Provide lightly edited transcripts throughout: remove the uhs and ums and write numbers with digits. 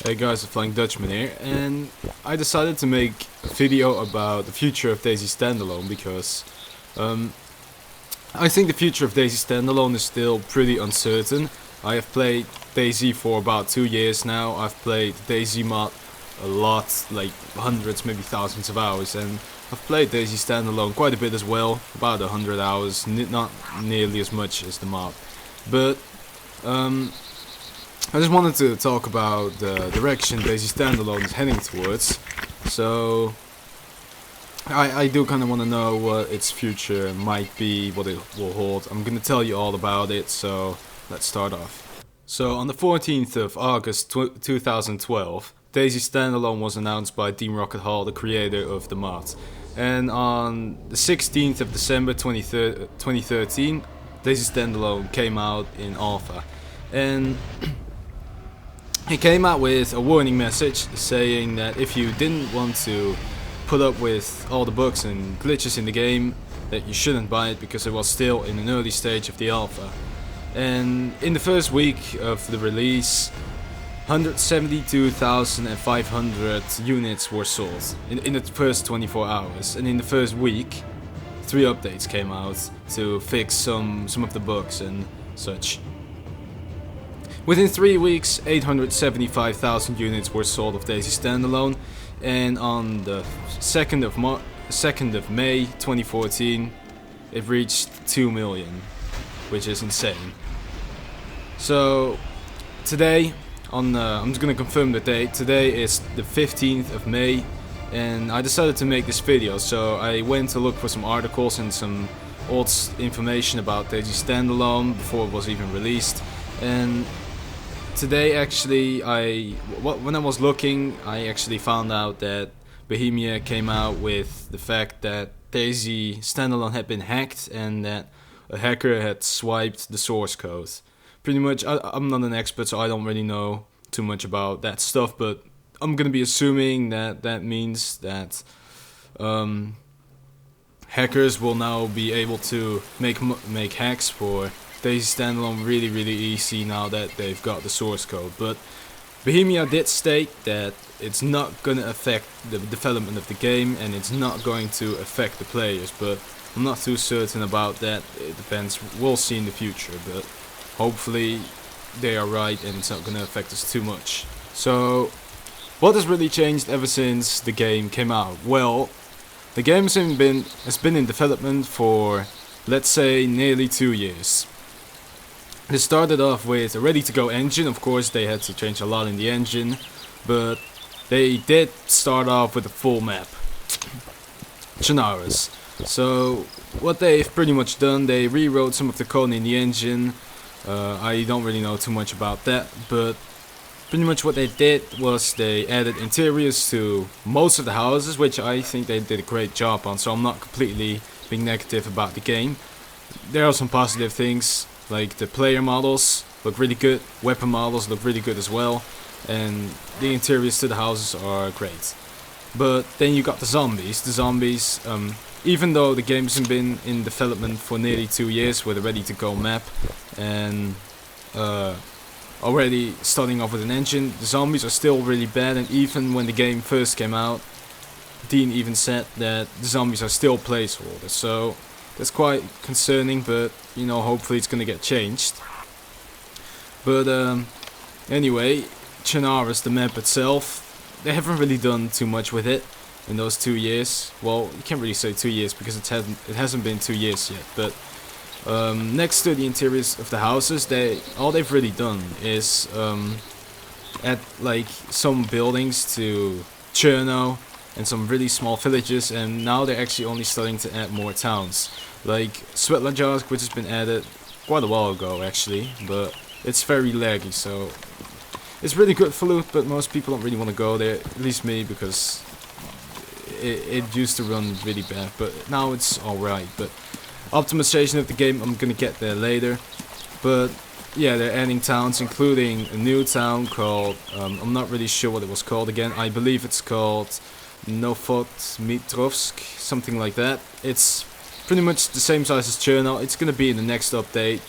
Hey guys, the Flying Dutchman here, and I decided to make a video about the future of DayZ Standalone because I think the future of DayZ Standalone is still pretty uncertain. I have played DayZ for about 2 years now. I've played DayZ mod a lot, like hundreds, maybe thousands of hours, and I've played DayZ Standalone quite a bit as well, about 100 hours, not nearly as much as the mod. But I just wanted to talk about the direction DayZ Standalone is heading towards. So I do kind of want to know what its future might be, what it will hold. I'm going to tell you all about it, so let's start off. So on the 14th of August 2012, DayZ Standalone was announced by Team Rocket Hall, the creator of the mod. And on the 16th of December 2013, DayZ Standalone came out in alpha. And he came out with a warning message saying that if you didn't want to put up with all the bugs and glitches in the game, that you shouldn't buy it because it was still in an early stage of the alpha. And in the first week of the release, 172,500 units were sold in the first 24 hours. And in the first week, 3 updates came out to fix some of the bugs and such. Within 3 weeks, 875,000 units were sold of DayZ Standalone, and on the 2nd of May 2014, it reached 2 million, which is insane. So today, I'm just gonna confirm the date. Today is the 15th of May, and I decided to make this video. So I went to look for some articles and some old information about DayZ Standalone before it was even released, and today, actually, when I was looking, I actually found out that Bohemia came out with the fact that DayZ Standalone had been hacked and that a hacker had swiped the source code. Pretty much, I'm not an expert, so I don't really know too much about that stuff, but I'm gonna be assuming that that means that hackers will now be able to make hacks for DayZ Standalone really easy now that they've got the source code. But Bohemia did state that it's not gonna affect the development of the game and it's not going to affect the players, but I'm not too certain about that. It depends, we'll see in the future, but hopefully they are right and it's not gonna affect us too much. So what has really changed ever since the game came out? Well, the game has been in development for, let's say, nearly 2 years. They started off with a ready-to-go engine. Of course, they had to change a lot in the engine, but they did start off with a full map, Chernarus. So what they've pretty much done, they rewrote some of the code in the engine. I don't really know too much about that, but pretty much what they did was they added interiors to most of the houses, which I think they did a great job on, so I'm not completely being negative about the game. There are some positive things, like the player models look really good, weapon models look really good as well, and the interiors to the houses are great. But then you got the zombies. The zombies, even though the game hasn't been in development for nearly 2 years with a ready-to-go map and already starting off with an engine, the zombies are still really bad. And even when the game first came out, Dean even said that the zombies are still placeholders. So that's quite concerning, but you know, hopefully it's gonna get changed. But anyway, Chernarus, the map itself, they haven't really done too much with it in those 2 years. Well, you can't really say 2 years because it hasn't been 2 years yet. But next to the interiors of the houses, all they've really done is add like some buildings to Cherno and some really small villages, and now they're actually only starting to add more towns, like Svetlajarsk, which has been added quite a while ago actually, but it's very laggy, so it's really good for loot, but most people don't really want to go there, at least me, because it used to run really bad, but now it's alright. But optimization of the game, I'm gonna get there later. But yeah, they're adding towns, including a new town called, I'm not really sure what it was called again, I believe it's called Novotmitrovsk, something like that. It's pretty much the same size as Cherno. It's gonna be in the next update,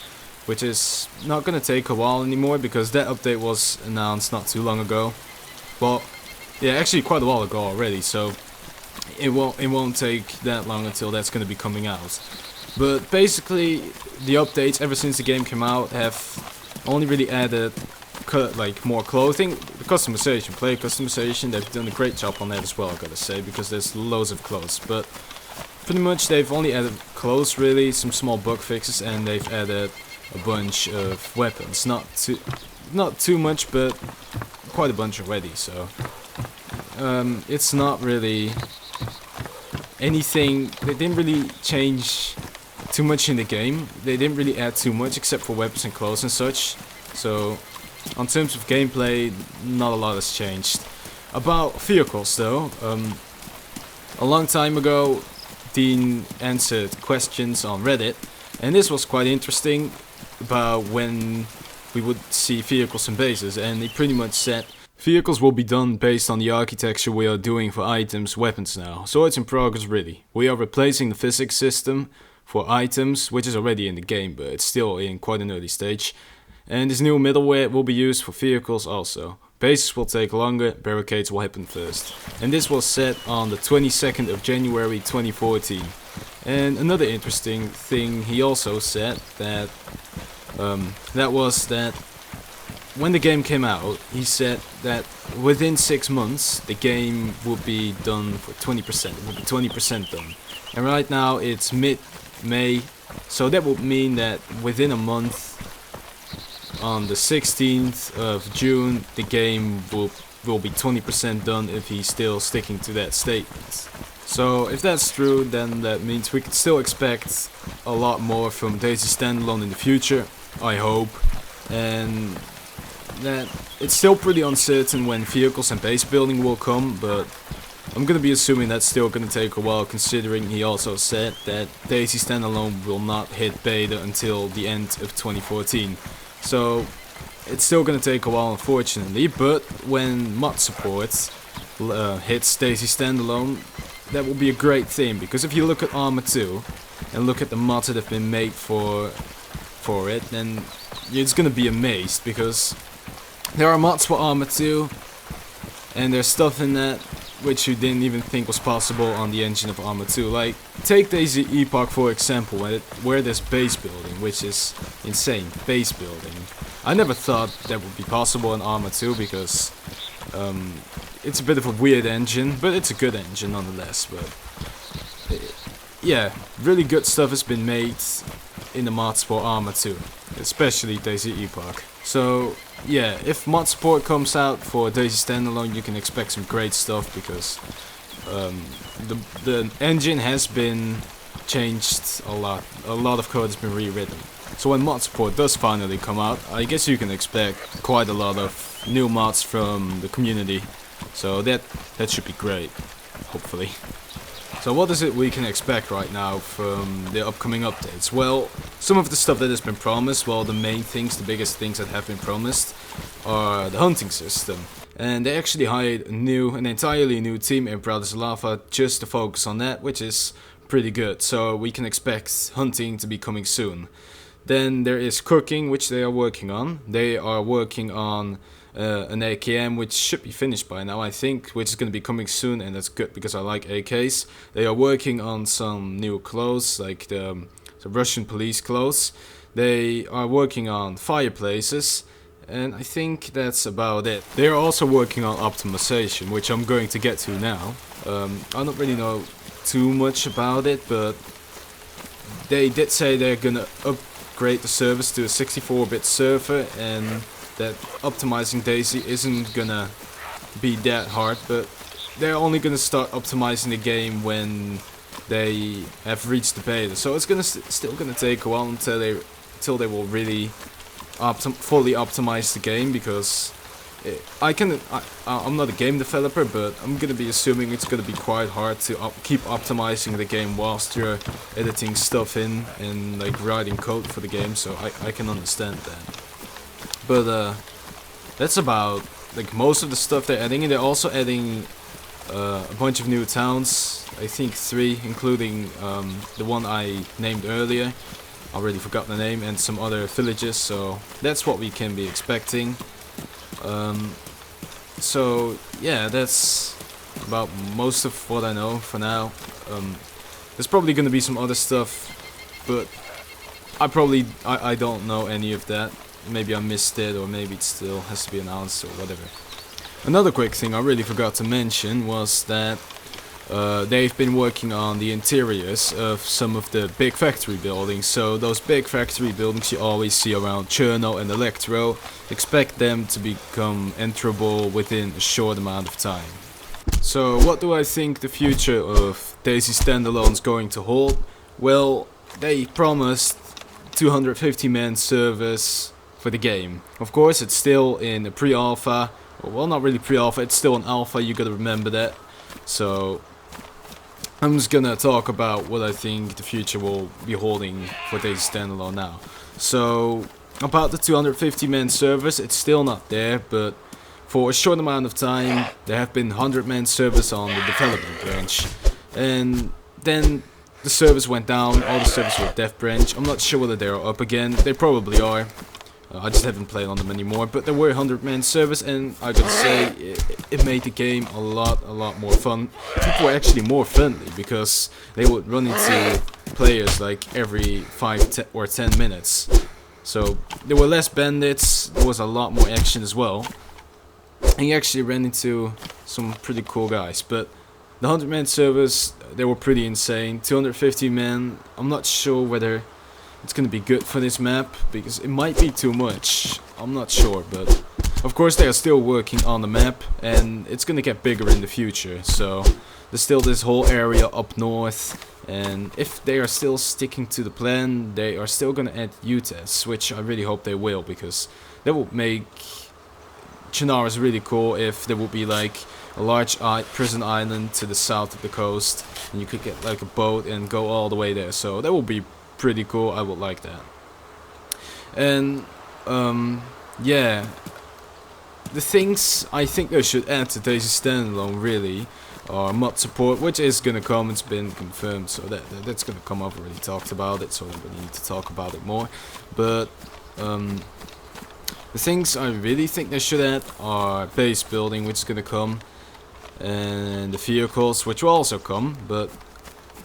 which is not gonna take a while anymore because that update was announced not too long ago. Well, yeah, actually quite a while ago already, so it won't take that long until that's gonna be coming out. But basically, the updates ever since the game came out have only really added like more clothing, the customization, player customization. They've done a great job on that as well, I gotta say, because there's loads of clothes. But pretty much they've only added clothes, really, some small bug fixes, and they've added a bunch of weapons. Not too much, but quite a bunch already. So it's not really anything. They didn't really change too much in the game. They didn't really add too much except for weapons and clothes and such. So on terms of gameplay, not a lot has changed. About vehicles though, a long time ago Dean answered questions on Reddit, and this was quite interesting about when we would see vehicles and bases, and he pretty much said vehicles will be done based on the architecture we are doing for items, weapons now. So it's in progress really. We are replacing the physics system for items, which is already in the game, but it's still in quite an early stage. And this new middleware will be used for vehicles also. Bases will take longer, barricades will happen first. And this was set on the 22nd of January 2014. And another interesting thing he also said that was that when the game came out, he said that within 6 months the game would be done for 20%. It would be 20% done. And right now it's mid-May, so that would mean that within a month, on the 16th of June, the game will be 20% done if he's still sticking to that statement. So if that's true, then that means we can still expect a lot more from DayZ Standalone in the future, I hope. And that it's still pretty uncertain when vehicles and base building will come, but I'm gonna be assuming that's still gonna take a while, considering he also said that DayZ Standalone will not hit beta until the end of 2014. So it's still gonna take a while, unfortunately, but when mod support hits DayZ Standalone, that will be a great thing, because if you look at Arma 2 and look at the mods that have been made for it, then you're just gonna be amazed, because there are mods for Arma 2 and there's stuff in that which you didn't even think was possible on the engine of Arma 2. Like, take DayZ Epoch for example, where there's base building, which is insane, base building. I never thought that would be possible in Arma 2 because it's a bit of a weird engine, but it's a good engine nonetheless. But yeah, really good stuff has been made in the mods for Arma 2, especially DayZ Epoch. So yeah, if mod support comes out for DayZ Standalone, you can expect some great stuff, because the engine has been changed a lot. A lot of code has been rewritten. So when mod support does finally come out, I guess you can expect quite a lot of new mods from the community. So that should be great, hopefully. So what is it we can expect right now from the upcoming updates? Well, some of the stuff that has been promised, well, the main things, the biggest things that have been promised are the hunting system. And they actually hired an entirely new team in Bratislava just to focus on that, which is pretty good. So we can expect hunting to be coming soon. Then there is cooking, which they are working on. They are working on an AKM, which should be finished by now, I think, which is going to be coming soon, and that's good because I like AKs. They are working on some new clothes, like the Russian police clothes. They are working on fireplaces, and I think that's about it. They are also working on optimization, which I'm going to get to now. I don't really know too much about it, but they did say they're gonna upgrade the service to a 64-bit server, and that optimizing DayZ isn't gonna be that hard, but they're only gonna start optimizing the game when they have reached the beta. So it's gonna still gonna take a while until they will really fully optimize the game, because I'm not a game developer, but I'm gonna be assuming it's gonna be quite hard to keep optimizing the game whilst you're editing stuff in and like writing code for the game. So I can understand that. But that's about like most of the stuff they're adding, and they're also adding a bunch of new towns. I think 3, including the one I named earlier. I already forgot the name, and some other villages. So that's what we can be expecting. So yeah, that's about most of what I know for now. There's probably gonna be some other stuff, but I don't know any of that. Maybe I missed it, or maybe it still has to be announced or whatever. Another quick thing I really forgot to mention was that they've been working on the interiors of some of the big factory buildings. So those big factory buildings you always see around Cherno and Electro, expect them to become enterable within a short amount of time. So what do I think the future of DayZ Standalone is going to hold? Well, they promised 250-man servers for the game. Of course, it's still in a pre-alpha. Well, not really pre-alpha, it's still an alpha, you gotta remember that. So I'm just gonna talk about what I think the future will be holding for DayZ Standalone now. So about the 250-man servers, it's still not there, but for a short amount of time there have been 100-man servers on the development branch, and then the servers went down. All the servers were dev branch. I'm not sure whether they're up again. They probably are. I just haven't played on them anymore, but there were 100-man servers, and I gotta say, it made the game a lot more fun. People were actually more friendly, because they would run into players like every 5 or 10 minutes. So there were less bandits, there was a lot more action as well, and you actually ran into some pretty cool guys. But the 100-man servers, they were pretty insane. 250 men, I'm not sure whether it's gonna be good for this map, because it might be too much. I'm not sure, but of course they are still working on the map, and it's gonna get bigger in the future. So there's still this whole area up north, and if they are still sticking to the plan, they are still gonna add UTES, which I really hope they will, because that would make Chernarus really cool. If there would be like a large prison island to the south of the coast, and you could get like a boat and go all the way there. So that would be pretty cool. I would like that. And yeah, the things I think they should add to DayZ Standalone really are mod support, which is gonna come. It's been confirmed, so that's gonna come up. We already talked about it, so I don't really need to talk about it more. But the things I really think they should add are base building, which is gonna come, and the vehicles, which will also come. But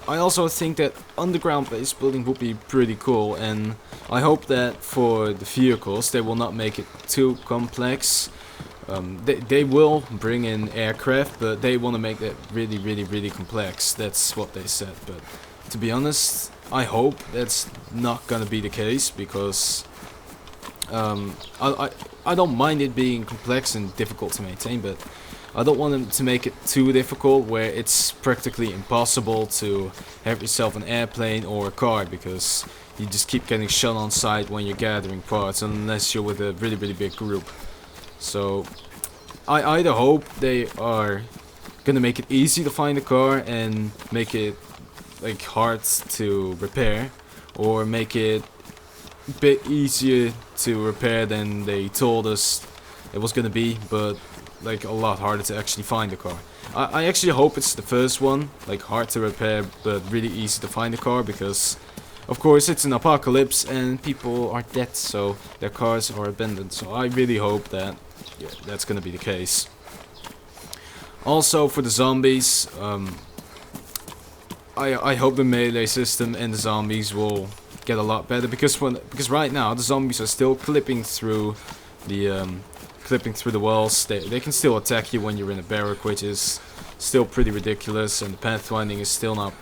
I also think that underground base building would be pretty cool, and I hope that for the vehicles they will not make it too complex. They will bring in aircraft, but they want to make that really complex. That's what they said. But to be honest, I hope that's not gonna be the case, because I don't mind it being complex and difficult to maintain, but I don't want them to make it too difficult where it's practically impossible to have yourself an airplane or a car, because you just keep getting shot on sight when you're gathering parts, unless you're with a really big group. So I either hope they are gonna make it easy to find a car and make it like hard to repair, or make it a bit easier to repair than they told us it was gonna be, but like a lot harder to actually find a car. I actually hope it's the first one, like hard to repair but really easy to find a car, because of course it's an apocalypse and people are dead, so their cars are abandoned. So I really hope that that's gonna be the case. Also for the zombies, I hope the melee system and the zombies will get a lot better, because right now the zombies are still clipping through the walls. They can still attack you when you're in a barrack, which is still pretty ridiculous, and the pathfinding is still not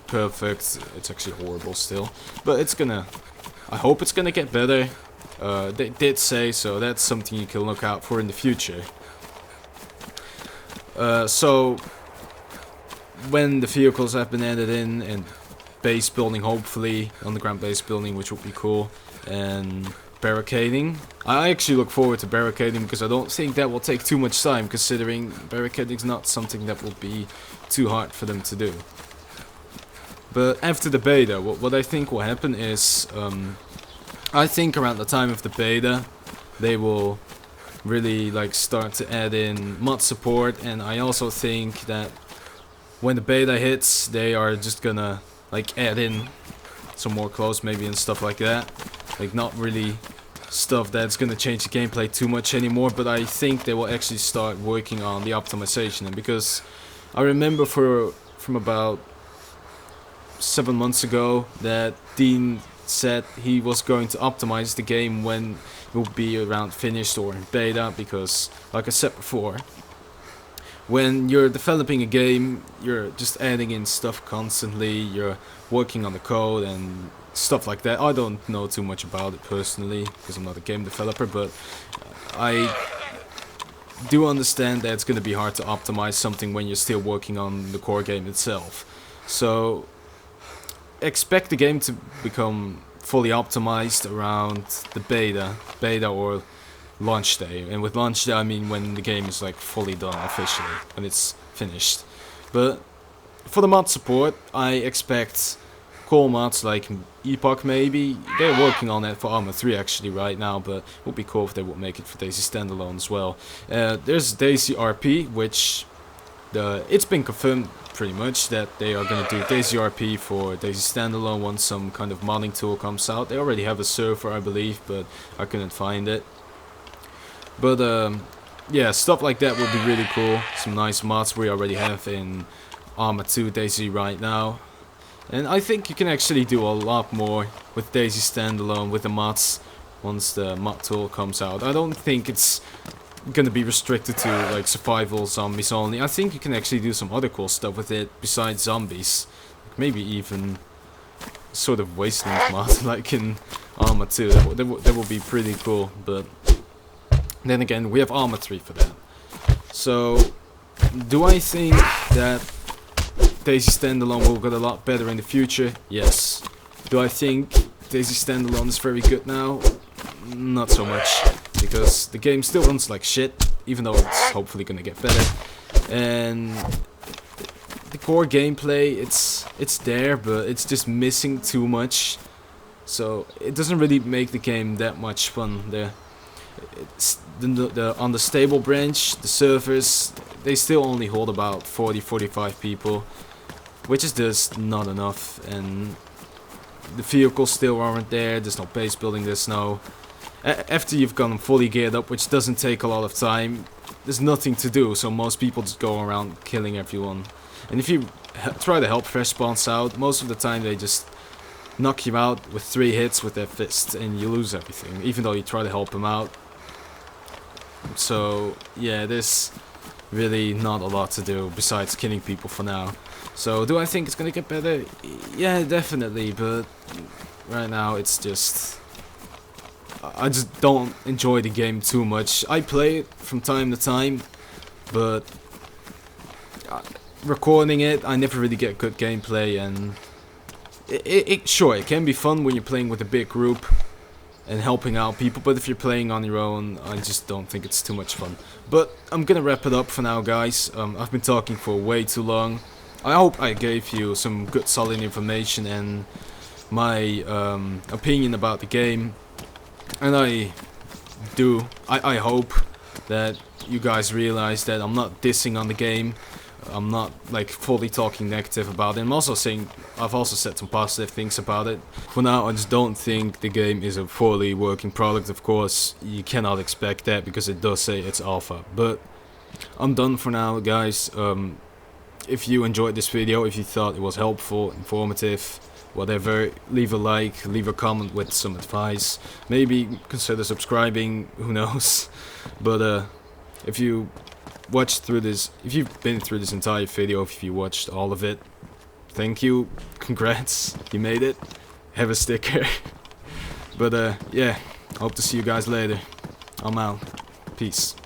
perfect. It's actually horrible still, but I hope it's gonna get better. They did say so. That's something you can look out for in the future. So when the vehicles have been added in, and base building, hopefully underground base building, which would be cool, and barricading. I actually look forward to barricading, because I don't think that will take too much time, considering barricading is not something that will be too hard for them to do. But after the beta, what I think will happen is, I think around the time of the beta, they will really like start to add in mod support, and I also think that when the beta hits, they are just gonna like add in some more clothes maybe and stuff like that. Like not really stuff that's gonna change the gameplay too much anymore, but I think they will actually start working on the optimization. And because I remember from about 7 months ago that Dean said he was going to optimize the game when it will be around finished or in beta, because like I said before, when you're developing a game, you're just adding in stuff constantly, you're working on the code and stuff like that. I don't know too much about it personally because I'm not a game developer, but I do understand that it's going to be hard to optimize something when you're still working on the core game itself. So expect the game to become fully optimized around the beta or launch day. And with launch day I mean when the game is like fully done officially, when it's finished. But for the mod support, I expect cool mods like Epoch maybe. They're working on that for Arma 3 actually right now, but it would be cool if they would make it for DayZ Standalone as well. There's DayZ RP, which it's been confirmed pretty much that they are going to do DayZ RP for DayZ Standalone once some kind of modding tool comes out. They already have a server, I believe, but I couldn't find it. But yeah, stuff like that would be really cool. Some nice mods we already have in Arma 2 DayZ right now. And I think you can actually do a lot more with DayZ Standalone with the mods once the mod tool comes out. I don't think it's gonna be restricted to like survival zombies only. I think you can actually do some other cool stuff with it besides zombies. Maybe even sort of wasteland mod like in Arma 2. That would be pretty cool, but then again, we have Arma 3 for that. So, do I think that DayZ Standalone will get a lot better in the future? Yes. Do I think DayZ Standalone is very good now? Not so much, because the game still runs like shit, even though it's hopefully gonna get better. And the core gameplay, it's there, but it's just missing too much. So it doesn't really make the game that much fun. On the stable branch, the servers, they still only hold about 40-45 people, which is just not enough. And the vehicles still aren't there. There's no base building. There's no after you've gotten fully geared up, which doesn't take a lot of time, there's nothing to do, so most people just go around killing everyone. And if you try to help fresh spawns out, most of the time they just knock you out with 3 hits with their fists and you lose everything, even though you try to help them out. So yeah, there's really not a lot to do besides killing people for now. So do I think it's gonna get better? Yeah, definitely, but right now it's just, I just don't enjoy the game too much. I play it from time to time, but recording it, I never really get good gameplay. And sure, it can be fun when you're playing with a big group and helping out people, but if you're playing on your own, I just don't think it's too much fun. But I'm gonna wrap it up for now, guys. I've been talking for way too long. I hope I gave you some good solid information and my opinion about the game. And I hope that you guys realize that I'm not dissing on the game. I'm not like fully talking negative about it. I've also said some positive things about it. For now, I just don't think the game is a fully working product. Of course, you cannot expect that because it does say it's alpha. But I'm done for now, guys. If you enjoyed this video, if you thought it was helpful, informative, whatever, leave a like, leave a comment with some advice. Maybe consider subscribing, who knows. But if you watched through this, if you've been through this entire video, if you watched all of it, thank you, congrats, you made it, have a sticker. But yeah, hope to see you guys later. I'm out, peace.